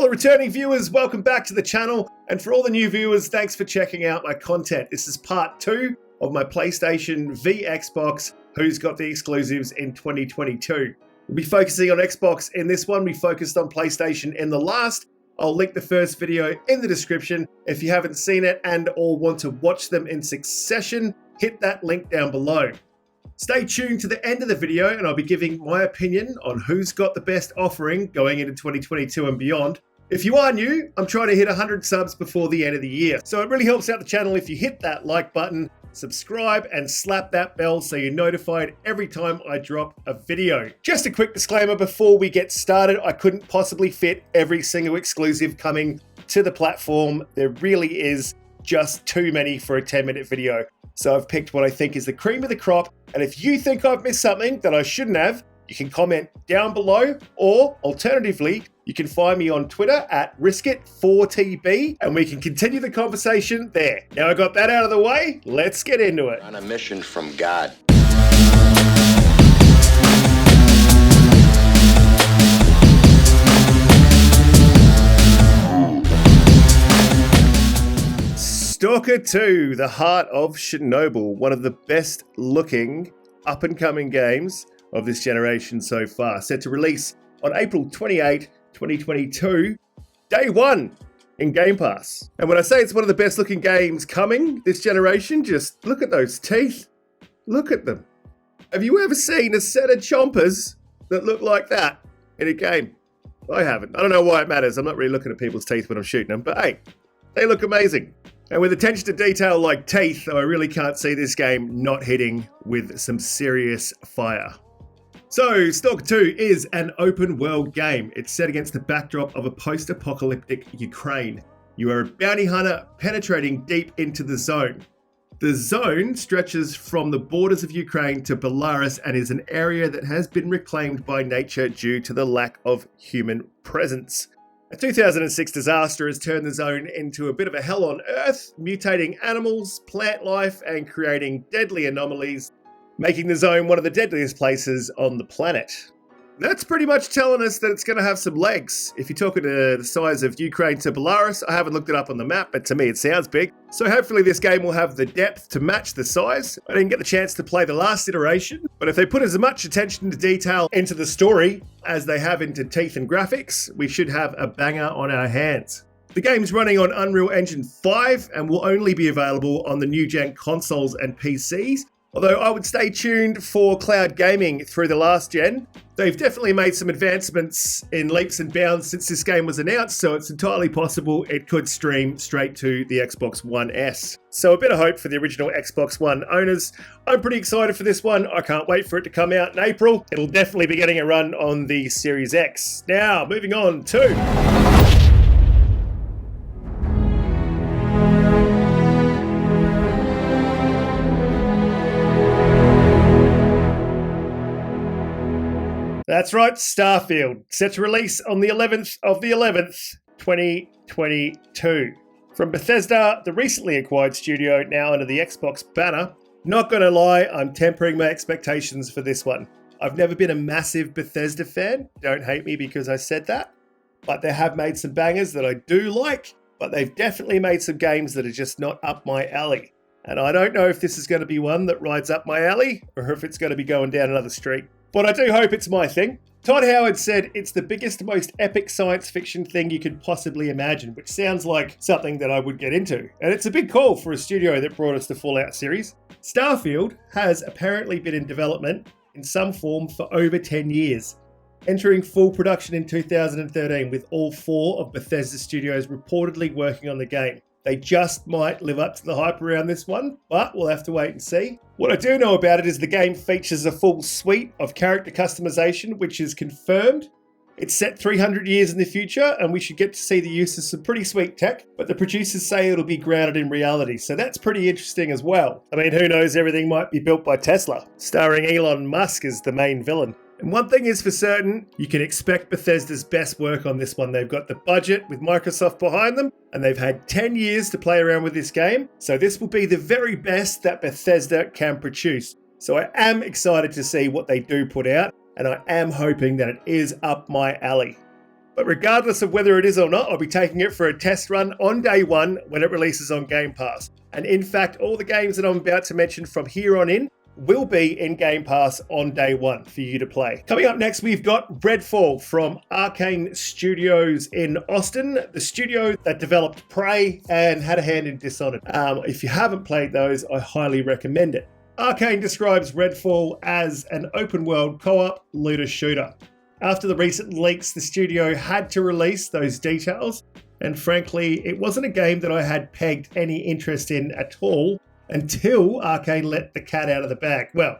returning viewers, welcome back to the channel. And for all the new viewers, thanks for checking out my content. This is part 2 of my PlayStation v Xbox, who's got the exclusives in 2022. We'll be focusing on Xbox in this one. We focused on PlayStation in the last. I'll link the first video in the description. If you haven't seen it and or want to watch them in succession, hit that link down below. Stay tuned to the end of the video and I'll be giving my opinion on who's got the best offering going into 2022 and beyond. If you are new, I'm trying to hit 100 subs before the end of the year. So it really helps out the channel if you hit that like button, subscribe and slap that bell so you're notified every time I drop a video. Just a quick disclaimer before we get started, I couldn't possibly fit every single exclusive coming to the platform. There really is just too many for a 10-minute video. So I've picked what I think is the cream of the crop. And if you think I've missed something that I shouldn't have, you can comment down below, or alternatively, you can find me on Twitter at riskit4tb and we can continue the conversation there. Now I got that out of the way, let's get into it. On a mission from God. Stalker 2, The Heart of Chernobyl, one of the best looking up-and-coming games of this generation so far. Set to release on April 28, 2022, day one in Game Pass. And when I say it's one of the best looking games coming this generation, just look at those teeth. Look at them. Have you ever seen a set of chompers that look like that in a game? I haven't. I don't know why it matters. I'm not really looking at people's teeth when I'm shooting them, but hey, they look amazing. And with attention to detail like teeth, I really can't see this game not hitting with some serious fire. So, Stalker 2 is an open world game. It's set against the backdrop of a post-apocalyptic Ukraine. You are a bounty hunter penetrating deep into the zone. The zone stretches from the borders of Ukraine to Belarus and is an area that has been reclaimed by nature due to the lack of human presence. A 2006 disaster has turned the zone into a bit of a hell on earth, mutating animals, plant life, and creating deadly anomalies, making the zone one of the deadliest places on the planet. That's pretty much telling us that it's going to have some legs. If you're talking to the size of Ukraine to Belarus, I haven't looked it up on the map, but to me it sounds big. So hopefully this game will have the depth to match the size. I didn't get the chance to play the last iteration, but if they put as much attention to detail into the story as they have into teeth and graphics, we should have a banger on our hands. The game's running on Unreal Engine 5 and will only be available on the new-gen consoles and PCs. Although I would stay tuned for cloud gaming through the last gen. They've definitely made some advancements in leaps and bounds since this game was announced, so it's entirely possible it could stream straight to the Xbox One S. So a bit of hope for the original Xbox One owners. I'm pretty excited for this one. I can't wait for it to come out in April. It'll definitely be getting a run on the Series X. Now, moving on to... That's right, Starfield, set to release on the 11th of the 11th, 2022. From Bethesda, the recently acquired studio now under the Xbox banner. Not gonna lie, I'm tempering my expectations for this one. I've never been a massive Bethesda fan, don't hate me because I said that, but they have made some bangers that I do like, but they've definitely made some games that are just not up my alley. And I don't know if this is gonna be one that rides up my alley, or if it's gonna be going down another street. But I do hope it's my thing. Todd Howard said it's the biggest, most epic science fiction thing you could possibly imagine, which sounds like something that I would get into. And it's a big call for a studio that brought us the Fallout series. Starfield has apparently been in development in some form for over 10 years, entering full production in 2013 with all 4 of Bethesda's studios reportedly working on the game. They just might live up to the hype around this one, but we'll have to wait and see. What I do know about it is the game features a full suite of character customization, which is confirmed. It's set 300 years in the future, and we should get to see the use of some pretty sweet tech, but the producers say it'll be grounded in reality, so that's pretty interesting as well. I mean, who knows, everything might be built by Tesla, starring Elon Musk as the main villain. And one thing is for certain, you can expect Bethesda's best work on this one. They've got the budget with Microsoft behind them, and they've had 10 years to play around with this game. So this will be the very best that Bethesda can produce. So I am excited to see what they do put out, and I am hoping that it is up my alley. But regardless of whether it is or not, I'll be taking it for a test run on day one when it releases on Game Pass. And in fact, all the games that I'm about to mention from here on in will be in Game Pass on day one for you to play. Coming up next, we've got Breadfall from Arcane Studios in Austin, the studio that developed Prey and had a hand in Dishonored. If you haven't played those, I highly recommend it. Arcane describes Breadfall as an open-world co-op looter shooter. After the recent leaks, the studio had to release those details, and frankly, it wasn't a game that I had pegged any interest in at all until Arcane let the cat out of the bag. Well,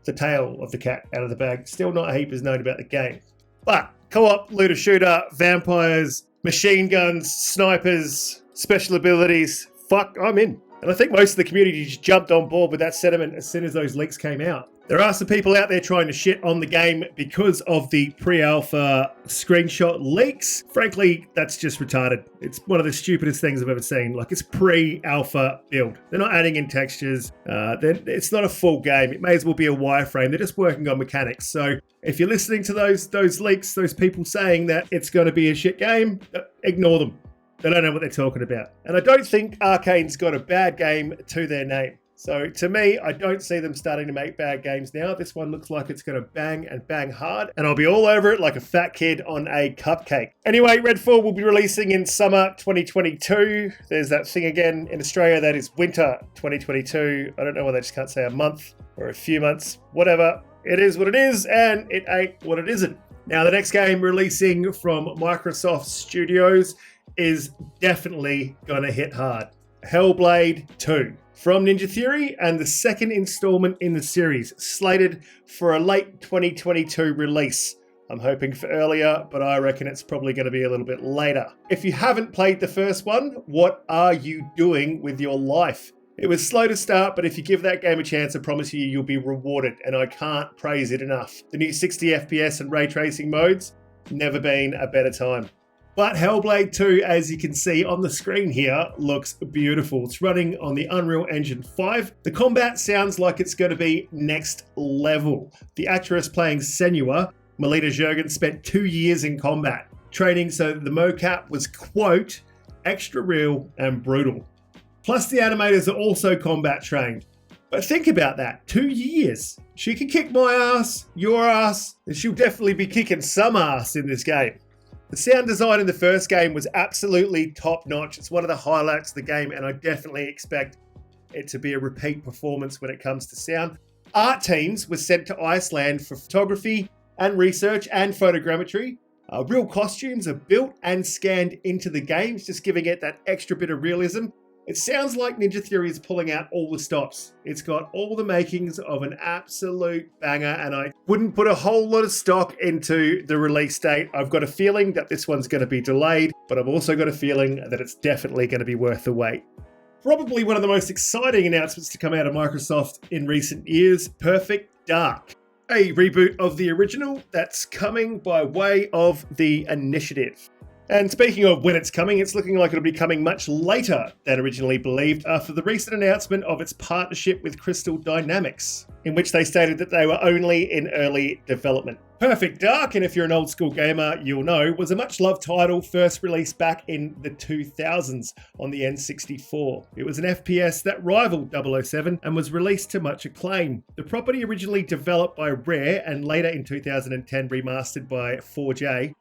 the tail of the cat out of the bag. Still not a heap is known about the game. But co-op, looter shooter, vampires, machine guns, snipers, special abilities. Fuck, I'm in. And I think most of the community just jumped on board with that sentiment as soon as those leaks came out. There are some people out there trying to shit on the game because of the pre-alpha screenshot leaks. Frankly, that's just retarded. It's one of the stupidest things I've ever seen. Like, it's pre-alpha build. They're not adding in textures. It's not a full game. It may as well be a wireframe. They're just working on mechanics. So if you're listening to those leaks, those people saying that it's going to be a shit game, ignore them. They don't know what they're talking about. And I don't think Arcane's got a bad game to their name. So to me, I don't see them starting to make bad games now. This one looks like it's going to bang and bang hard, and I'll be all over it like a fat kid on a cupcake. Anyway, Redfall will be releasing in summer 2022. There's that thing again in Australia that is winter 2022. I don't know why they just can't say a month or a few months. Whatever. It is what it is, and it ain't what it isn't. Now, the next game releasing from Microsoft Studios is definitely going to hit hard. Hellblade II. From Ninja Theory, and the second installment in the series, slated for a late 2022 release. I'm hoping for earlier, but I reckon it's probably going to be a little bit later. If you haven't played the first one, what are you doing with your life? It was slow to start, but if you give that game a chance, I promise you, you'll be rewarded, and I can't praise it enough. The new 60 FPS and ray tracing modes, never been a better time. But Hellblade 2, as you can see on the screen here, looks beautiful. It's running on the Unreal Engine 5. The combat sounds like it's going to be next level. The actress playing Senua, Melita Juergens, spent 2 years in combat, training so that the mocap was, quote, extra real and brutal. Plus the animators are also combat trained. But think about that, 2 years. She can kick my ass, your ass, and she'll definitely be kicking some ass in this game. The sound design in the first game was absolutely top-notch. It's one of the highlights of the game, and I definitely expect it to be a repeat performance when it comes to sound. Art teams were sent to Iceland for photography and research and photogrammetry. Real costumes are built and scanned into the games, just giving it that extra bit of realism. It sounds like Ninja Theory is pulling out all the stops. It's got all the makings of an absolute banger, and I wouldn't put a whole lot of stock into the release date. I've got a feeling that this one's going to be delayed, but I've also got a feeling that it's definitely going to be worth the wait. Probably one of the most exciting announcements to come out of Microsoft in recent years, Perfect Dark. A reboot of the original that's coming by way of the Initiative. And speaking of when it's coming, it's looking like it'll be coming much later than originally believed after the recent announcement of its partnership with Crystal Dynamics, in which they stated that they were only in early development. Perfect Dark, and if you're an old school gamer, you'll know, was a much loved title first released back in the 2000s on the N64. It was an FPS that rivaled 007 and was released to much acclaim. The property, originally developed by Rare and later in 2010 remastered by 4J,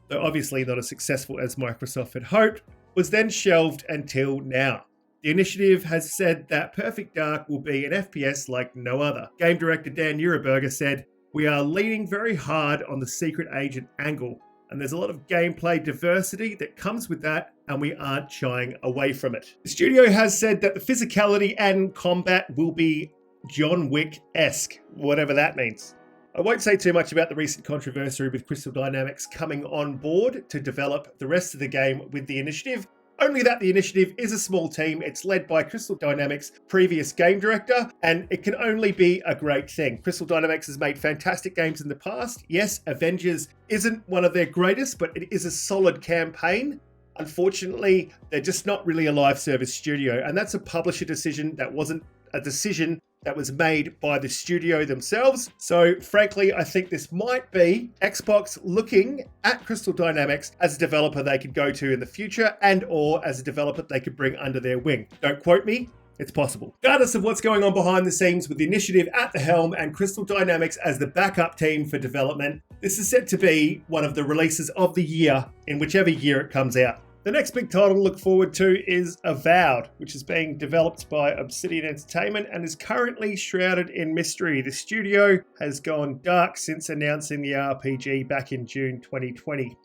though obviously not as successful as Microsoft had hoped, was then shelved until now. The Initiative has said that Perfect Dark will be an FPS like no other. Game director Dan Neuerberger said, "We are leaning very hard on the secret agent angle, and there's a lot of gameplay diversity that comes with that, and we aren't shying away from it." The studio has said that the physicality and combat will be John Wick-esque, whatever that means. I won't say too much about the recent controversy with Crystal Dynamics coming on board to develop the rest of the game with the Initiative. Only that the Initiative is a small team, it's led by Crystal Dynamics' previous game director, and it can only be a great thing. Crystal Dynamics has made fantastic games in the past. Yes, Avengers isn't one of their greatest, but it is a solid campaign. Unfortunately, they're just not really a live service studio, and that's a publisher decision that wasn't a decision that was made by the studio themselves. So frankly, I think this might be Xbox looking at Crystal Dynamics as a developer they could go to in the future, and or as a developer they could bring under their wing. Don't quote me. It's possible. Regardless of what's going on behind the scenes with the initiative at the helm and Crystal Dynamics as the backup team for development, this is set to be one of the releases of the year in whichever year it comes out. The next big title to look forward to is Avowed, which is being developed by Obsidian Entertainment and is currently shrouded in mystery. The studio has gone dark since announcing the RPG back in June 2020.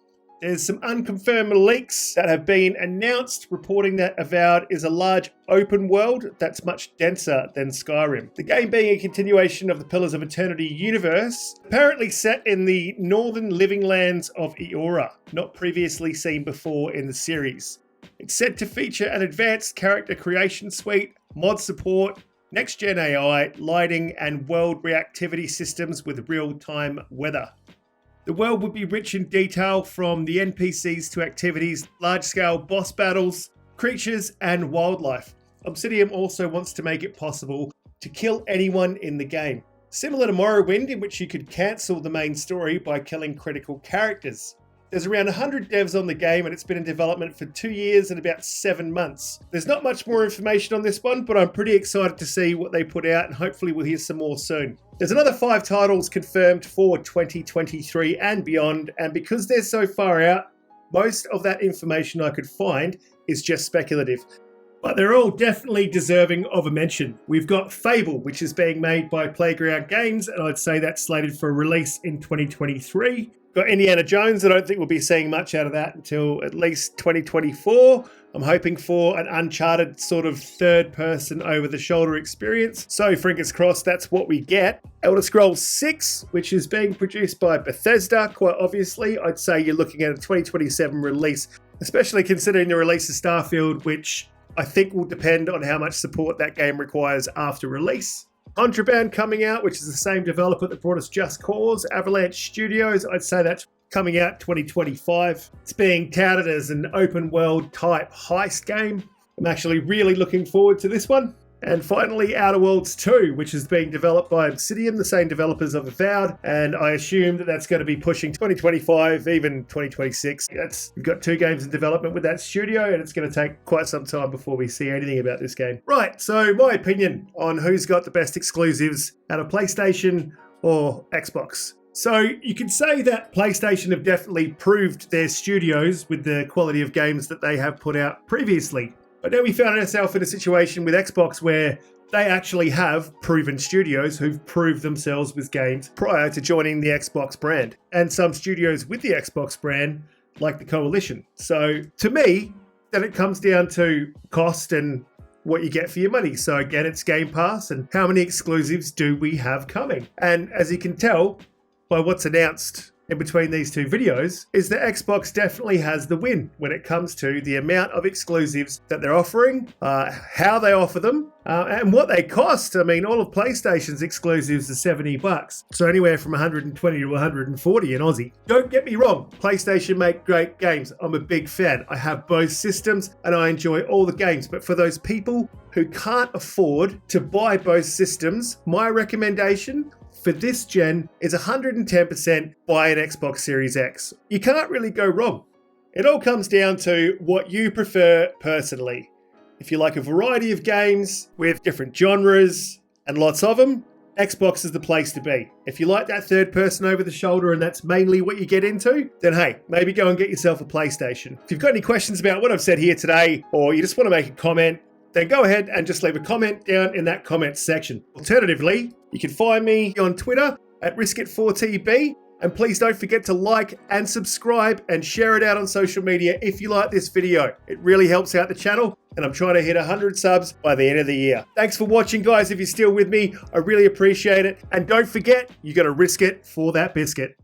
There's some unconfirmed leaks that have been announced reporting that Avowed is a large open world that's much denser than Skyrim. The game being a continuation of the Pillars of Eternity universe, apparently set in the northern living lands of Eora, not previously seen before in the series. It's said to feature an advanced character creation suite, mod support, next-gen AI, lighting, and world reactivity systems with real-time weather. The world would be rich in detail, from the NPCs to activities, large-scale boss battles, creatures, and wildlife. Obsidian also wants to make it possible to kill anyone in the game, similar to Morrowind, in which you could cancel the main story by killing critical characters. There's around 100 devs on the game, and it's been in development for 2 years and about 7 months. There's not much more information on this one, but I'm pretty excited to see what they put out, and hopefully we'll hear some more soon. There's another 5 titles confirmed for 2023 and beyond, and because they're so far out, most of that information I could find is just speculative. But they're all definitely deserving of a mention. We've got Fable, which is being made by Playground Games, and I'd say that's slated for release in 2023. Got Indiana Jones. I don't think we'll be seeing much out of that until at least 2024. I'm hoping for an Uncharted sort of third-person over-the-shoulder experience. So fingers crossed that's what we get. Elder Scrolls 6, which is being produced by Bethesda, quite obviously. I'd say you're looking at a 2027 release, especially considering the release of Starfield, which I think will depend on how much support that game requires after release. Contraband coming out, which is the same developer that brought us Just Cause, Avalanche Studios. I'd say that's coming out 2025. It's being touted as an open world type heist game. I'm actually really looking forward to this one. And finally, Outer Worlds 2, which is being developed by Obsidian, the same developers of Avowed, and I assume that that's going to be pushing 2025, even 2026. We've got 2 games in development with that studio, and it's going to take quite some time before we see anything about this game. Right, so my opinion on who's got the best exclusives out of PlayStation or Xbox. So you can say that PlayStation have definitely proved their studios with the quality of games that they have put out previously. But now we found ourselves in a situation with Xbox where they actually have proven studios who've proved themselves with games prior to joining the Xbox brand. And some studios with the Xbox brand, like the Coalition. So to me, then it comes down to cost and what you get for your money. So again, it's Game Pass and how many exclusives do we have coming? And as you can tell by what's announced in between these 2 videos, is that Xbox definitely has the win when it comes to the amount of exclusives that they're offering, how they offer them, and what they cost. I mean, all of PlayStation's exclusives are $70, so anywhere from 120 to 140 in Aussie. Don't get me wrong, PlayStation make great games. I'm a big fan. I have both systems and I enjoy all the games, but for those people who can't afford to buy both systems, my recommendation for this gen is 110% buy an Xbox Series X. You can't really go wrong. It all comes down to what you prefer personally. If you like a variety of games with different genres and lots of them, Xbox is the place to be. If you like that third person over the shoulder and that's mainly what you get into, then hey, maybe go and get yourself a PlayStation. If you've got any questions about what I've said here today, or you just want to make a comment, then go ahead and just leave a comment down in that comments section. Alternatively, you can find me on Twitter at Riskit4TB, and please don't forget to like and subscribe and share it out on social media if you like this video. It really helps out the channel, and I'm trying to hit 100 subs by the end of the year. Thanks for watching, guys. If you're still with me, I really appreciate it. And don't forget, you got to risk it for that biscuit.